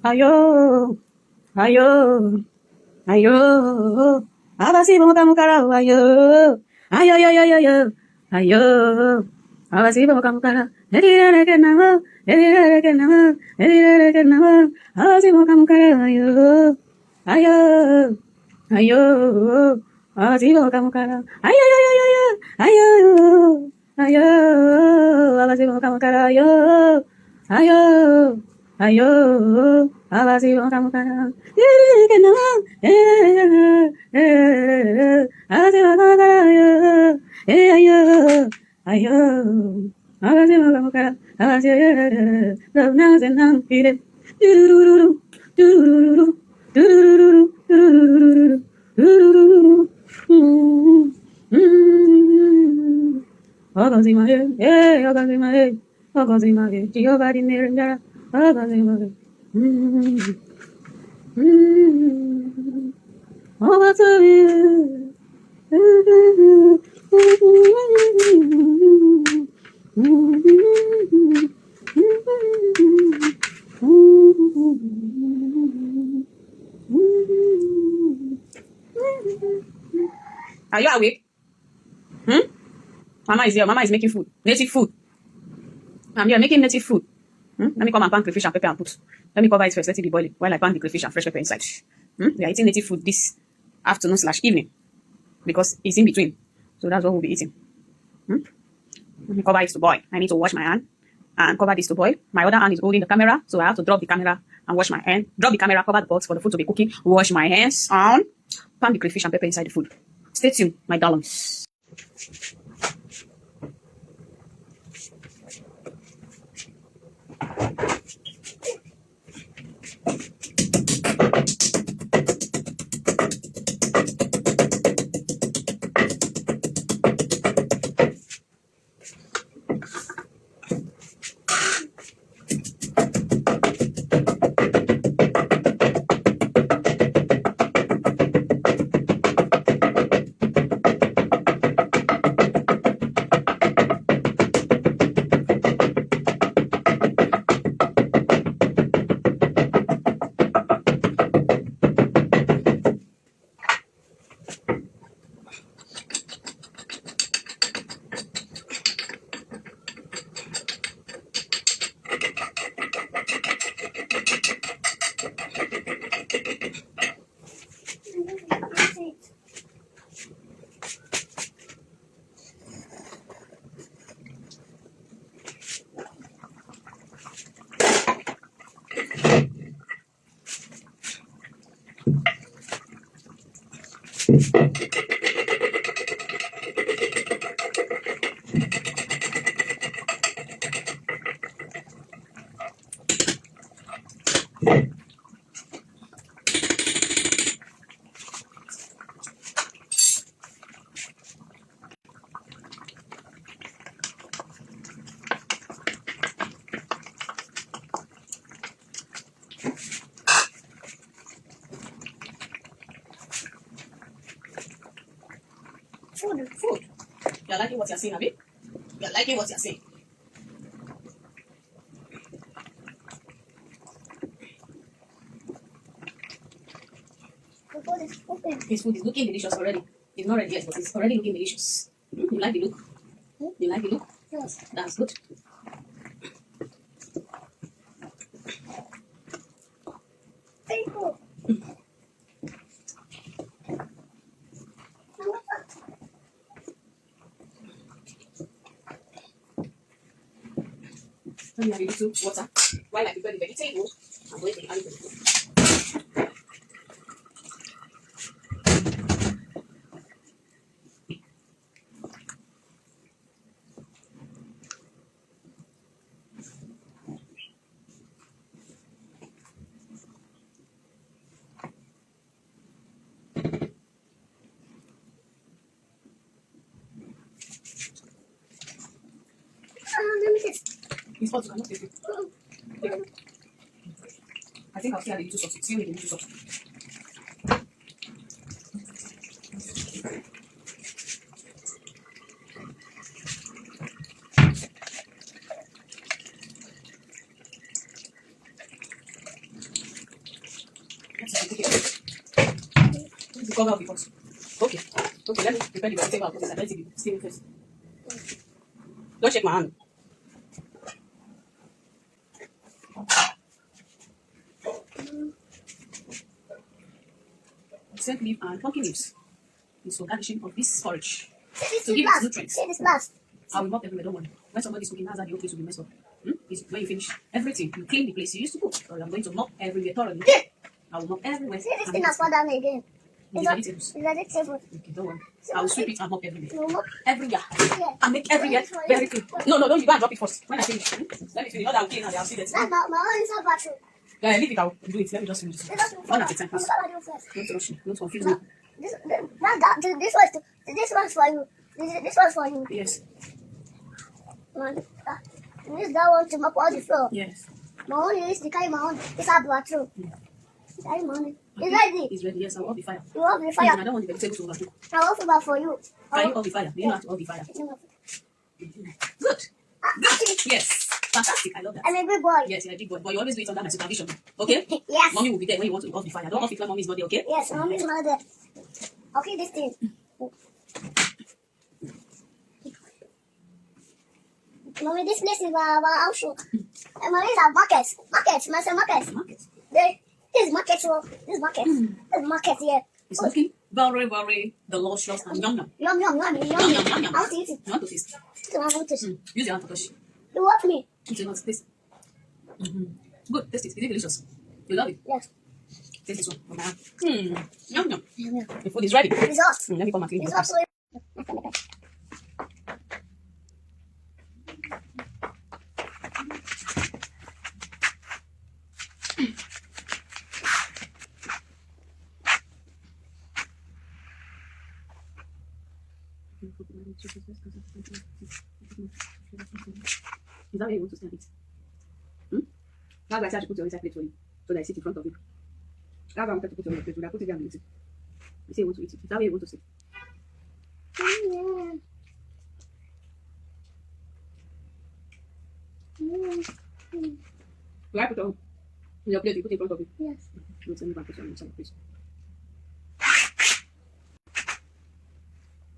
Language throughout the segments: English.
Ayo, ayo, ayo, abasi boka mukara, ayo, ayo, ayo, ayo, ayo, ayo, abasi boka mukara, edire ke nama, edire ke nama, edire ke nama, abasi boka mukara, ayo, ayo, ayo, abasi boka mukara, ayo, ayo, ayo, ayo, ayo, ayo, abasi boka mukara, ayo, ayo. Ayo, abasi boka mukara, edire ke nama, abasi boka mukara, ayo, ayo, abasi boka mukara, abasi nang senang pire, durururu, durururu, durururu, durururu, durururu, 어거지마에, 어거지마에, 어거지마에, 지어가린 내른자라, 어거지마에, 어거지마에, Are you awake? Mama is here. Mama is making food. Native food. I'm here making native food. Let me come and pan crayfish and pepper and put. Let me cover it first. Let it be boiling while I pan the crayfish and fresh pepper inside. We are eating native food this afternoon/evening because it's in between. So that's what we'll be eating. Let me cover it to boil. I need to wash my hand and cover this to boil. My other hand is holding the camera, so I have to drop the camera and wash my hand. Drop the camera, cover the pot for the food to be cooking. Wash my hands and pan the crayfish and pepper inside the food. Stay tuned, my darlings. Food. You're liking what you're seeing, Abby? You're liking what you're seeing. His food is looking delicious already. It's not ready yet, but it's already looking delicious. You like the look? You like the look? Yes. That's good. Let me have a little water while I prepare the vegetable. I'm going to add it. Let me taste. It's hot, you cannot taste it. I think I'll still add a little sauce. Still need a little sauce. Let's see, cover up the pot. Okay. Okay, let me prepare the vegetable. I'll put it. Let's see the steam first. Don't shake my hand. Scent leaf and pumpkin leaves. It's for garnishing of this porridge. To give it nutrients. See this last. I will mop everywhere, don't worry. When somebody's cooking, that's how the whole place will be messed up. Is when you finish everything, you clean the place you used to cook. So I'm going to mop everywhere thoroughly. I will mop everywhere. See this thing has fallen down again. It's vegetables. It's vegetable. Okay, don't worry. I will sweep it and mop everywhere. No more. Everywhere. Yeah. And make everywhere very clean. No, you go and drop it first. When I finish. Let me finish. Not that I'll clean and I'll see that. That's my own is not bathroom. Yeah, leave it out. Do it. Let me just finish this. One at a time, please. Don't rush me. Don't confuse me. This one's for you. This one's for you. Yes. Man, this that one to mop all the floor. Yes. My own is to carry my own. This our bathroom. Carry my own. It's ready. It's ready. Yes, I'll off the fire. You off the Please, fire. I don't want the vegetable to overcook. I'll off it for you. Can you off the fire? You know how to off the fire. Good. Yes. Fantastic. I love that. I'm a big boy. Yes, you're a big boy. But you always do it under my supervision. Okay? Yes. Mommy will be there when you want to off the fire. Don't off it when mommy is not there, okay? Yes, mommy's not there. Okay, this thing. Mommy, this place is our house. Mommy, is our market. Market, master market. Market. This is market. This is market. This is market here. It's looking very, very delicious and yum yum. Yum, yum, yum, yum, Yum, yum, yum, yum. I want to eat it. You want to taste? I want to taste. Use your hand to touch. You want me? It's your hand. Taste. Good. Taste it. Is it delicious? You love it? Yes. Taste this one. From my hand. Yum yum. Yum, yum. The food is ready. It's hot. Let me come and clean It's the hot. house. Is that where you want to stand it? That's why I said I should put your inside plate for you. So that I sit in front of you. That's why I wanted to put your plate. I put it down and eat it. You say you want to eat it. Is that where you want to sit? Do I put on your plate? You put it in front of you. Yes. Let me put your inside, please.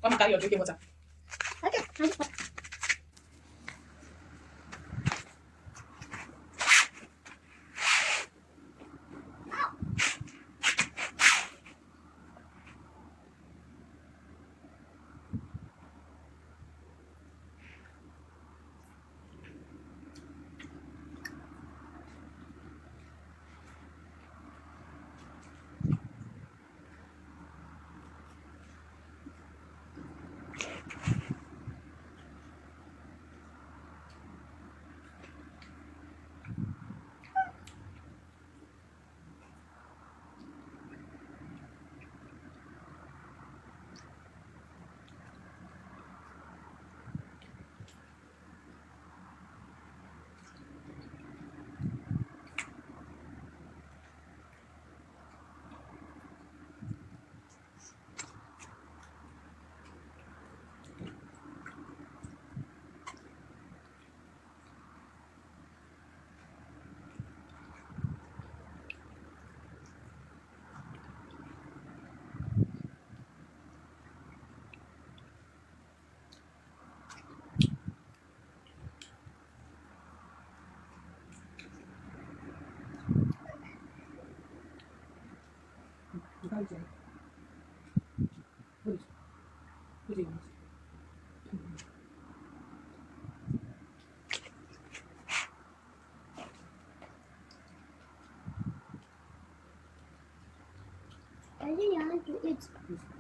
Come and carry your drinking water. Okay. Put it on. I really want to eat.